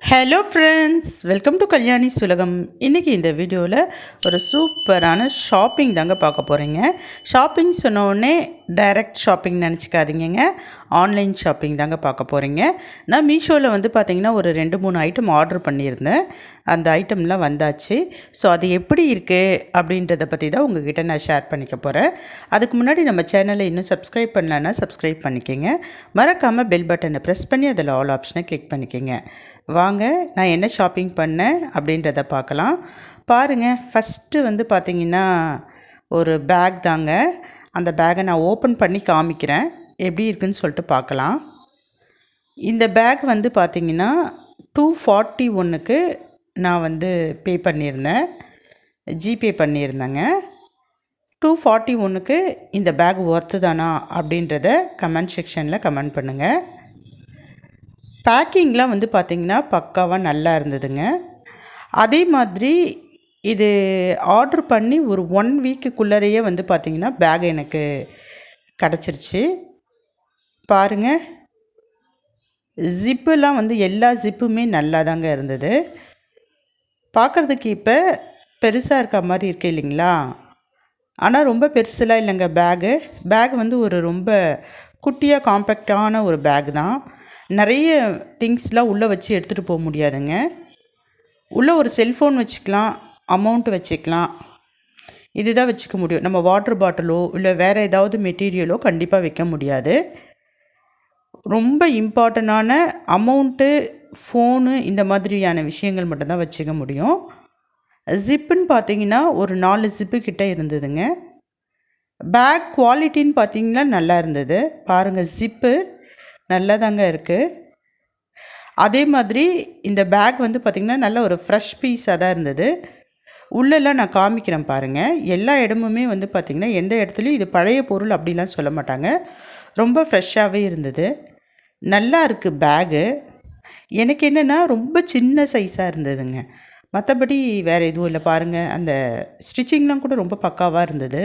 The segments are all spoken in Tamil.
Hello friends, welcome to Kalyani சுலகம். இன்றைக்கி இந்த வீடியோவில் ஒரு சூப்பரான ஷாப்பிங் தாங்க பார்க்க போகிறீங்க. ஷாப்பிங் சொன்னோடனே டைரக்ட் ஷாப்பிங் நினச்சிக்காதீங்க, ஆன்லைன் ஷாப்பிங் தாங்க பார்க்க போகிறீங்க. நான் மீஷோவில் பார்த்திங்கன்னா ஒரு 2-3 ஐட்டம் ஆர்டர் பண்ணியிருந்தேன். அந்த ஐட்டம்லாம் வந்தாச்சு. ஸோ அது எப்படி இருக்குது அப்படின்றத பற்றி தான் உங்கள்கிட்ட நான் ஷேர் பண்ணிக்க போகிறேன். அதுக்கு முன்னாடி நம்ம சேனலை இன்னும் சப்ஸ்கிரைப் பண்ணலன்னா சப்ஸ்கிரைப் பண்ணிக்கோங்க. மறக்காமல் பெல் பட்டனை ப்ரெஸ் பண்ணி அதில் ஆல் ஆப்ஷனை கிளிக் பண்ணிக்கோங்க. வாங்க, நான் என்ன ஷாப்பிங் பண்ணேன் அப்படின்றத பார்க்கலாம். பாருங்கள், ஃபஸ்ட்டு பார்த்திங்கன்னா ஒரு பேக் தாங்க. அந்த பேக்கை நான் ஓப்பன் பண்ணி காமிக்கிறேன், எப்படி இருக்குதுன்னு சொல்லிட்டு பார்க்கலாம். இந்த பேக் பார்த்திங்கன்னா 241க்கு நான் பே பண்ணியிருந்தேன், ஜிபே பண்ணியிருந்தேங்க. 241க்கு இந்த பேக் ஒர்த்து தானா அப்படின்றத கமெண்ட் செக்ஷனில் கமெண்ட் பண்ணுங்கள். பேக்கிங்லாம் பார்த்திங்கன்னா பக்காவாக நல்லா இருந்ததுங்க. அதே மாதிரி இது ஆர்டர் பண்ணி ஒரு 1 வீக்குக்குள்ளரையே பார்த்திங்கன்னா பேக் எனக்கு கிடச்சிருச்சு. பாருங்கள், ஜிப்புலாம் எல்லா ஜிப்புமே நல்லா தாங்க இருந்தது. பார்க்குறதுக்கு இப்போ பெருசாக இருக்க மாதிரி இருக்குது இல்லைங்களா? ஆனால் ரொம்ப பெருசுலாம் இல்லைங்க. பேக் ஒரு ரொம்ப குட்டியாக காம்பேக்டான ஒரு பேக் தான். நிறைய திங்ஸ்லாம் உள்ளே வச்சு எடுத்துகிட்டு போக முடியாதுங்க. உள்ளே ஒரு செல்ஃபோன் வச்சுக்கலாம், அமௌண்ட் வச்சுக்கலாம், இதுதான் வச்சுக்க முடியும். நம்ம வாட்டர் பாட்டிலோ இல்லை வேறு ஏதாவது மெட்டீரியலோ கண்டிப்பாக வைக்க முடியாது. ரொம்ப இம்பார்ட்டண்டான அமௌண்ட்டு, ஃபோனு, இந்த மாதிரியான விஷயங்கள் மட்டும்தான் வச்சுக்க முடியும். ஜிப்புன்னு பார்த்திங்கன்னா ஒரு 4 ஜிப்பு கிட்டே இருந்ததுங்க. பேக் குவாலிட்டின்னு பார்த்திங்கன்னா நல்லா இருந்தது. பாருங்கள், ஜிப்பு நல்லா தாங்க இருக்குது. அதே மாதிரி இந்த பேக் பார்த்திங்கன்னா நல்ல ஒரு ஃப்ரெஷ் பீஸாக தான் இருந்தது. உள்ளெல்லாம் நான் காமிக்கிறேன் பாருங்கள். எல்லா இடமுமே பார்த்திங்கன்னா எந்த இடத்துலையும் இது பழைய பொருள் அப்படிலாம் சொல்ல மாட்டாங்க. ரொம்ப ஃப்ரெஷ்ஷாகவே இருந்தது. நல்லா இருக்குது பேகு. எனக்கு என்னென்னா ரொம்ப சின்ன சைஸாக இருந்ததுங்க, மற்றபடி வேறு எதுவும் இல்லை. பாருங்கள், அந்த ஸ்டிச்சிங்லாம் கூட ரொம்ப பக்காவாக இருந்தது.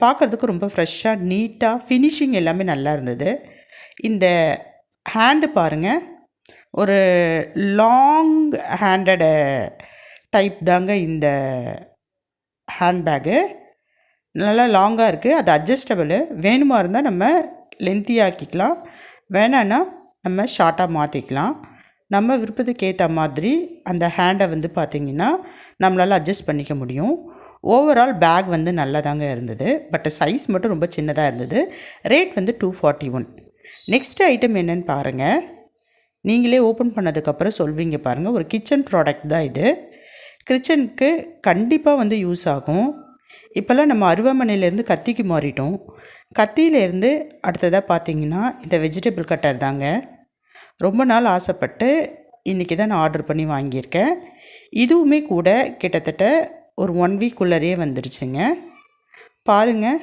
பார்க்குறதுக்கு ரொம்ப ஃப்ரெஷ்ஷாக நீட்டாக ஃபினிஷிங் எல்லாமே நல்லா இருந்தது. இந்த ஹேண்டு பாருங்கள், ஒரு லாங் ஹேண்டடு டைப் தாங்க இந்த ஹேண்ட்பேகு. நல்லா லாங்காக இருக்குது. அது அட்ஜஸ்டபிள். வேணுமா இருந்தால் நம்ம லென்த்தியாக்கிக்கலாம், வேணான்னா நம்ம ஷார்ட்டாக மாற்றிக்கலாம். நம்ம விருப்பத்துக்கு ஏற்ற மாதிரி அந்த ஹேண்டை பார்த்திங்கன்னா நம்மளால் அட்ஜஸ்ட் பண்ணிக்க முடியும். ஓவரால் பேக் நல்லா தாங்க இருந்தது. பட் சைஸ் மட்டும் ரொம்ப சின்னதாக இருந்தது. ரேட் 241. நெக்ஸ்ட் ஐட்டம் என்னென்னு பாருங்கள். நீங்களே ஓப்பன் பண்ணதுக்கப்புறம் சொல்வீங்க பாருங்கள். ஒரு கிச்சன் ப்ராடக்ட் தான் இது. கிச்சனுக்கு கண்டிப்பாக யூஸ் ஆகும். இப்போல்லாம் நம்ம அருவாமனையிலேருந்து கத்திக்கு மாறிட்டோம். கத்தியிலேருந்து அடுத்ததாக பார்த்திங்கன்னா இந்த வெஜிடபிள் கட்டர் தாங்க. ரொம்ப நாள் ஆசைப்பட்டு இன்றைக்கி தான் நான் ஆர்டர் பண்ணி வாங்கியிருக்கேன். இதுவுமே கூட கிட்டத்தட்ட ஒரு 1 வீக்குள்ளரே வந்துருச்சுங்க. பாருங்கள்,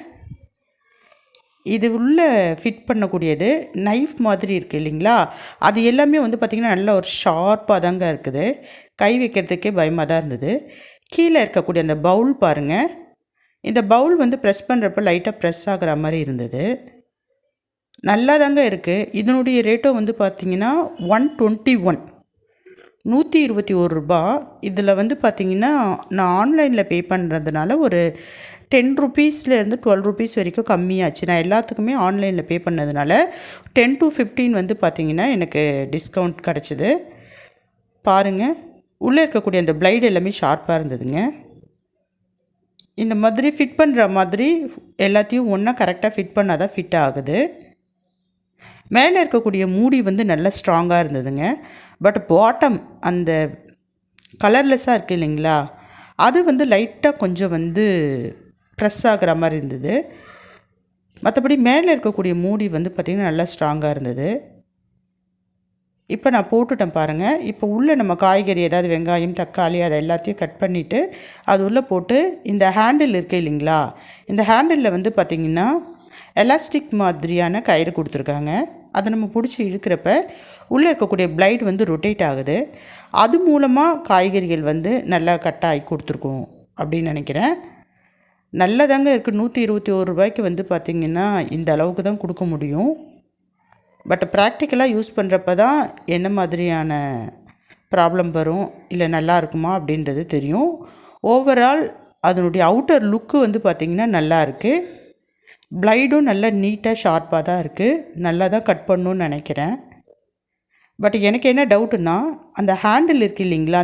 இது உள்ளே ஃபிட் பண்ணக்கூடியது நைஃப் மாதிரி இருக்குது இல்லைங்களா? அது எல்லாமே பார்த்திங்கன்னா நல்ல ஒரு ஷார்ப்பாக தாங்க இருக்குது. கை வைக்கிறதுக்கே பயமாக தான் இருந்தது. கீழே இருக்கக்கூடிய அந்த பவுல் பாருங்கள். இந்த பவுல் ப்ரெஸ் பண்ணுறப்ப லைட்டாக ப்ரெஸ் ஆகிற மாதிரி இருந்தது. நல்லா தாங்க இருக்குது. இதனுடைய ரேட்டும் பார்த்திங்கன்னா 121, 121 ரூபா. இதில் பார்த்திங்கன்னா நான் ஆன்லைனில் பே பண்ணுறதுனால ஒரு 10 ருபீஸ்லேருந்து 12 ருபீஸ் வரைக்கும் கம்மியாச்சு. நான் எல்லாத்துக்குமே ஆன்லைனில் பே பண்ணதுனால 10 to 15 பார்த்திங்கன்னா எனக்கு டிஸ்கவுண்ட் கிடச்சிது. பாருங்கள், உள்ளே இருக்கக்கூடிய அந்த பிளைடு எல்லாமே ஷார்ப்பாக இருந்ததுங்க. இந்த மாதிரி ஃபிட் பண்ணுற மாதிரி எல்லாத்தையும் ஒன்றா கரெக்டாக ஃபிட் பண்ணால் தான் ஃபிட் ஆகுது. மேலே இருக்கக்கூடிய மூடி நல்லா ஸ்ட்ராங்காக இருந்ததுங்க. பட் பாட்டம் அந்த கலர்லெஸ்ஸாக இருக்குது இல்லைங்களா, அது லைட்டாக கொஞ்சம் ப்ரெஸ் ஆகிற மாதிரி இருந்தது. மற்றபடி மேலே இருக்கக்கூடிய மூடி பார்த்திங்கன்னா நல்லா ஸ்ட்ராங்காக இருந்தது. இப்போ நான் போட்டுட்டேன் பாருங்கள். இப்போ உள்ளே நம்ம காய்கறி ஏதாவது வெங்காயம், தக்காளி அதை எல்லாத்தையும் கட் பண்ணிவிட்டு அது உள்ளே போட்டு இந்த ஹேண்டில் இருக்குது இல்லைங்களா, இந்த ஹேண்டிலில் பார்த்திங்கன்னா எலாஸ்டிக் மாதிரியான கயிறு கொடுத்துருக்காங்க. அதை நம்ம பிடிச்சி இழுக்கிறப்ப உள்ளே இருக்கக்கூடிய பிளைடு ரொட்டேட் ஆகுது. அது மூலமாக காய்கறிகள் நல்லா கட்டாகி கொடுத்துருக்கோம் அப்படின்னு நினைக்கிறேன். நல்லதாங்க இருக்குது. 121 ரூபாய்க்கு பார்த்திங்கன்னா இந்த அளவுக்கு தான் கொடுக்க முடியும். பட் ப்ராக்டிக்கலாக யூஸ் பண்ணுறப்ப தான் என்ன மாதிரியான ப்ராப்ளம் வரும் இல்லை நல்லா இருக்குமா அப்படின்றது தெரியும். ஓவரால் அதனுடைய அவுட்டர் லுக்கு வந்து பார்த்திங்கன்னா நல்லா இருக்குது. ப்ளைடும் நல்லா நீட்டாக ஷார்ப்பாக தான் இருக்குது. நல்லா தான் கட் பண்ணணுன்னு நினைக்கிறேன். பட் எனக்கு என்ன டவுட்டுன்னா, அந்த ஹேண்டில் இருக்குது இல்லைங்களா,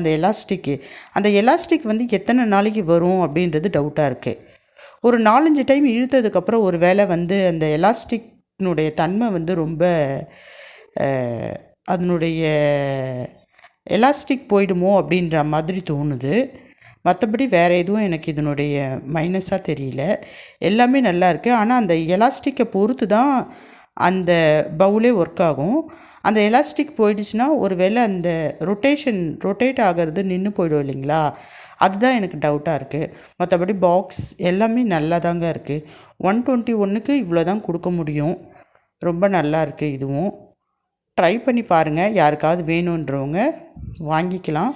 அந்த எலாஸ்டிக் வந்து எத்தனை நாளைக்கு வரும் அப்படின்றது டவுட்டாக இருக்குது. ஒரு 4-5 டைம் இழுத்ததுக்கப்புறம் ஒரு வேளை வந்து அந்த எலாஸ்டிக்னுடைய தன்மை வந்து ரொம்ப அதனுடைய எலாஸ்டிக் போயிடுமோ அப்படின்ற மாதிரி தோணுது. மற்றபடி வேறு எதுவும் எனக்கு இதனுடைய மைனஸாக தெரியல. எல்லாமே நல்லா இருக்குது. ஆனால் அந்த எலாஸ்டிக்கை பொறுத்து தான் அந்த பவுலே ஒர்க் ஆகும். அந்த எலாஸ்டிக் போயிடுச்சுன்னா ஒரு வேளை அந்த ரொட்டேட் ஆகிறது நின்று போயிடும் இல்லைங்களா, அதுதான் எனக்கு டவுட்டாக இருக்குது. மற்றபடி பாக்ஸ் எல்லாமே நல்லா தாங்க இருக்குது. 121க்கு இவ்வளோ தான் கொடுக்க முடியும். ரொம்ப நல்லா இருக்குது. இதுவும் ட்ரை பண்ணி பாருங்கள். யாருக்காவது வேணுன்றவங்க வாங்கிக்கலாம்.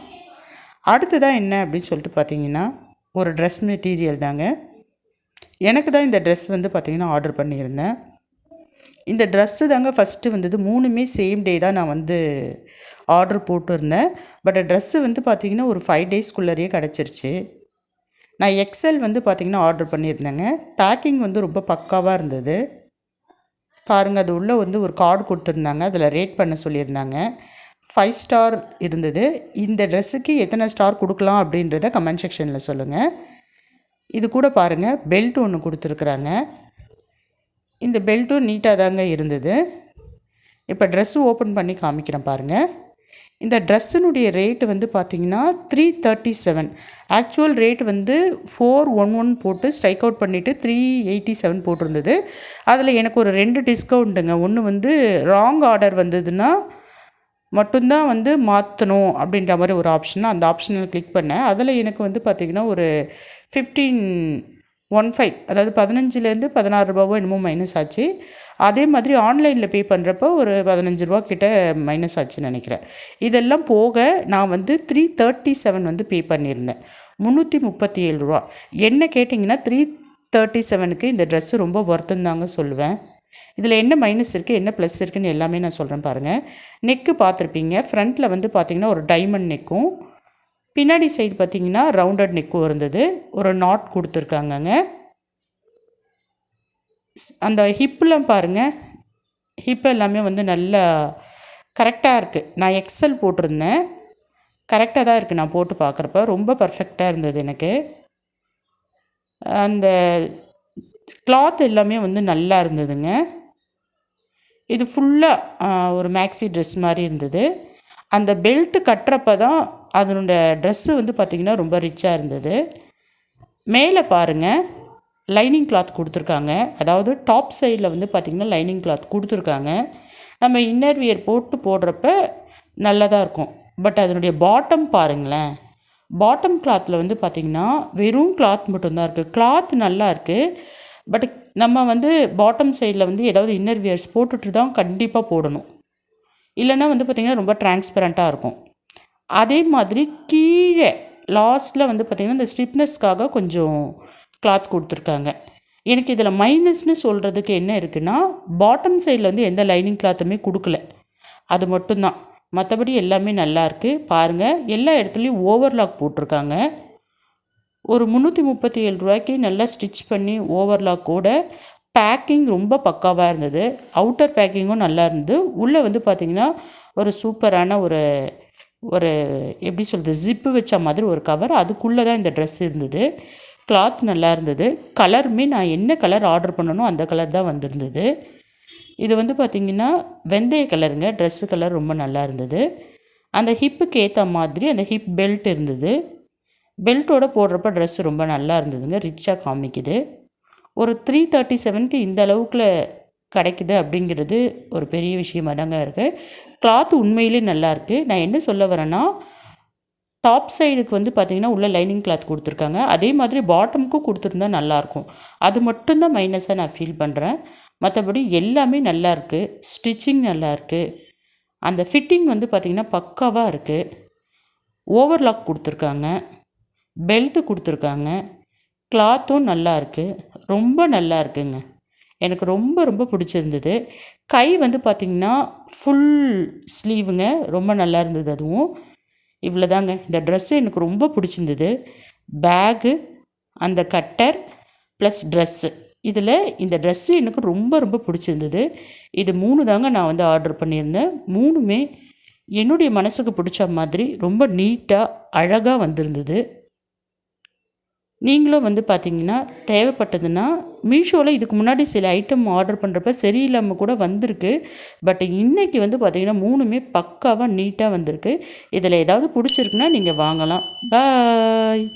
அடுத்ததாக என்ன அப்படின்னு சொல்லிட்டு பார்த்தீங்கன்னா, ஒரு ட்ரெஸ் மெட்டீரியல் தாங்க. எனக்கு தான் இந்த ட்ரெஸ் வந்து பார்த்திங்கன்னா ஆர்டர் பண்ணியிருந்தேன். இந்த ட்ரெஸ்ஸு தாங்க ஃபஸ்ட்டு வந்தது. 3மே சேம் டே தான் நான் வந்து ஆர்டர் போட்டிருந்தேன். பட் ட்ரெஸ்ஸு வந்து பார்த்திங்கன்னா ஒரு 5 டேஸ்க்குள்ளேயே கிடச்சிருச்சு. நான் எக்ஸல் வந்து பார்த்திங்கன்னா ஆர்டர் பண்ணியிருந்தேங்க. பேக்கிங் வந்து ரொம்ப பக்காவாக இருந்தது. பாருங்கள், அது உள்ளே வந்து ஒரு கார்டு கொடுத்துருந்தாங்க. அதில் ரேட் பண்ண சொல்லியிருந்தாங்க. 5 ஸ்டார் இருந்தது. இந்த ட்ரெஸ்ஸுக்கு எத்தனை ஸ்டார் கொடுக்கலாம் அப்படின்றத கமெண்ட் செக்ஷனில் சொல்லுங்கள். இது கூட பாருங்கள், பெல்ட் ஒன்று கொடுத்துருக்குறாங்க. இந்த பெல்ட்டும் நீட்டாக தாங்க இருந்தது. இப்போ ட்ரெஸ்ஸு ஓப்பன் பண்ணி காமிக்கிறேன் பாருங்கள். இந்த ட்ரெஸ்ஸினுடைய ரேட்டு வந்து பார்த்திங்கன்னா 337. ஆக்சுவல் ரேட் வந்து 411 போட்டு ஸ்ட்ரைக் அவுட் பண்ணிவிட்டு 387 போட்டிருந்தது. அதில் எனக்கு ஒரு 2 டிஸ்கவுண்ட்டுங்க. ஒன்று வந்து ராங் ஆர்டர் வந்ததுன்னா மட்டும்தான் வந்து மாற்றணும் அப்படின்ற மாதிரி ஒரு ஆப்ஷன், அந்த ஆப்ஷனில் கிளிக் பண்ணேன். அதில் எனக்கு வந்து பார்த்திங்கன்னா ஒரு 15 அதாவது 15லேருந்து 16 ரூபாவோ என்னமோ மைனஸ் ஆச்சு. அதே மாதிரி ஆன்லைனில் பே பண்ணுறப்போ ஒரு 15 ரூபா கிட்ட மைனஸ் ஆச்சுன்னு நினைக்கிறேன். இதெல்லாம் போக நான் வந்து 337 வந்து பே பண்ணியிருந்தேன். 337 ரூபா. என்ன கேட்டிங்கன்னா 337க்கு இந்த ட்ரெஸ்ஸு ரொம்ப ஒர்த்துன்னு தாங்க சொல்லுவேன். இதில் என்ன மைனஸ் இருக்குது, என்ன ப்ளஸ் இருக்குதுன்னு எல்லாமே நான் சொல்கிறேன் பாருங்கள். நெக்கு பார்த்துருப்பீங்க. ஃப்ரண்ட்டில் வந்து பார்த்திங்கன்னா ஒரு டைமண்ட் நெக்கும், பின்னாடி சைடு பார்த்திங்கன்னா ரவுண்டட் நெக்கும் இருந்தது. ஒரு நாட் கொடுத்துருக்காங்கங்க. அந்த ஹிப்பெலாம் பாருங்கள், ஹிப் எல்லாமே வந்து நல்லா கரெக்டாக இருக்குது. நான் எக்ஸல் போட்டிருந்தேன், கரெக்டாக தான் இருக்குது. நான் போட்டு பார்க்குறப்ப ரொம்ப பர்ஃபெக்டாக இருந்தது எனக்கு. அந்த கிளாத் எல்லாமே வந்து நல்லா இருந்ததுங்க. இது ஃபுல்லாக ஒரு மேக்ஸி ட்ரெஸ் மாதிரி இருந்தது. அந்த பெல்ட்டு கட்டுறப்ப தான் அதனோட ட்ரெஸ்ஸு வந்து பார்த்திங்கன்னா ரொம்ப ரிச்சாக இருந்தது. மேலே பாருங்கள், லைனிங் கிளாத் கொடுத்துருக்காங்க. அதாவது டாப் சைடில் வந்து பார்த்திங்கன்னா லைனிங் கிளாத் கொடுத்துருக்காங்க. நம்ம இன்னர் வியர் போடுறப்ப நல்லா தான் இருக்கும். பட் அதனுடைய பாட்டம் பாருங்களேன், பாட்டம் கிளாத்தில் வந்து பார்த்திங்கன்னா வெறும் கிளாத் மட்டும்தான் இருக்குது. கிளாத் நல்லா இருக்குது. பட் நம்ம வந்து பாட்டம் சைடில் வந்து ஏதாவது இன்னர் வியர்ஸ் போட்டுட்டு தான் கண்டிப்பாக போடணும். இல்லைன்னா வந்து பார்த்திங்கன்னா ரொம்ப டிரான்ஸ்பரண்ட்டாக இருக்கும். அதே மாதிரி கீழே லாஸ்ட்டில் வந்து பார்த்திங்கன்னா இந்த ஸ்டிப்னஸ்க்காக கொஞ்சம் கிளாத் கொடுத்துருக்காங்க. எனக்கு இதில் மைனஸ்னு சொல்கிறதுக்கு என்ன இருக்குன்னா, பாட்டம் சைடில் வந்து எந்த லைனிங் கிளாத்துமே கொடுக்கல, அது மட்டும்தான். மற்றபடி எல்லாமே நல்லாயிருக்கு. பாருங்கள், எல்லா இடத்துலையும் ஓவர்லாக் போட்டிருக்காங்க. ஒரு 337 ரூபாய்க்கு நல்லா ஸ்டிச் பண்ணி ஓவர்லாக்கோட பேக்கிங் ரொம்ப பக்காவாக இருந்தது. அவுட்டர் பேக்கிங்கும் நல்லா இருந்தது. உள்ளே வந்து பார்த்திங்கன்னா ஒரு சூப்பரான ஒரு எப்படி சொல்கிறது, ஜிப்பு வச்ச மாதிரி ஒரு கவர், அதுக்குள்ளே தான் இந்த ட்ரெஸ் இருந்தது. கிளாத் நல்லா இருந்தது. கலருமே நான் என்ன கலர் ஆர்டர் பண்ணணும் அந்த கலர் தான் வந்திருந்தது. இது வந்து பார்த்திங்கன்னா வெந்தய கலருங்க. ட்ரெஸ்ஸு கலர் ரொம்ப நல்லா இருந்தது. அந்த ஹிப்புக்கு ஏற்ற மாதிரி அந்த ஹிப் பெல்ட் இருந்தது. பெல்ட்டோடு போடுறப்ப ட்ரெஸ்ஸு ரொம்ப நல்லா இருந்ததுங்க. ரிச்சாக காமிக்குது. ஒரு 337க்கு இந்த அளவுக்குள்ள கிடைக்குது அப்படிங்கிறது ஒரு பெரிய விஷயமாக தாங்க இருக்குது. கிளாத் உண்மையிலே நல்லாயிருக்கு. நான் என்ன சொல்ல வரேன்னா, டாப் சைடுக்கு வந்து பார்த்திங்கன்னா உள்ள லைனிங் கிளாத் கொடுத்துருக்காங்க. அதே மாதிரி பாட்டமுக்கும் கொடுத்துருந்தா நல்லாயிருக்கும். அது மட்டும்தான் மைனஸாக நான் ஃபீல் பண்ணுறேன். மற்றபடி எல்லாமே நல்லாயிருக்கு. ஸ்டிச்சிங் நல்லாயிருக்கு. அந்த ஃபிட்டிங் வந்து பார்த்திங்கன்னா பக்காவாக இருக்குது. ஓவர்லாக் கொடுத்துருக்காங்க, பெல்ட்டு கொடுத்துருக்காங்க, கிளாத்தும் நல்லா இருக்குது. ரொம்ப நல்லா இருக்குங்க. எனக்கு ரொம்ப ரொம்ப பிடிச்சிருந்தது. கை வந்து பார்த்திங்கன்னா ஃபுல் ஸ்லீவுங்க, ரொம்ப நல்லா இருந்தது. அதுவும் இவ்வளோதாங்க. இந்த ட்ரெஸ்ஸு எனக்கு ரொம்ப பிடிச்சிருந்தது. பேகு, அந்த கட்டர் ப்ளஸ் ட்ரெஸ்ஸு. இதில் இந்த ட்ரெஸ்ஸு எனக்கு ரொம்ப ரொம்ப பிடிச்சிருந்தது. இது 3 தாங்க நான் வந்து ஆர்டர் பண்ணியிருந்தேன். 3மே என்னுடைய மனசுக்கு பிடிச்ச மாதிரி ரொம்ப நீட்டாக அழகாக வந்திருந்தது. நீங்களும் வந்து பார்த்தீங்கன்னா தேவைப்பட்டதுன்னா மீஷோவில் இதுக்கு முன்னாடி சில ஐட்டம் ஆர்டர் பண்ணுறப்ப சரியில்லாமல் கூட வந்திருக்கு. பட் இன்றைக்கி வந்து பார்த்திங்கன்னா 3மே பக்காவாக நீட்டாக வந்திருக்கு. இதில் ஏதாவது பிடிச்சிருக்குன்னா நீங்கள் வாங்கலாம். பாய்.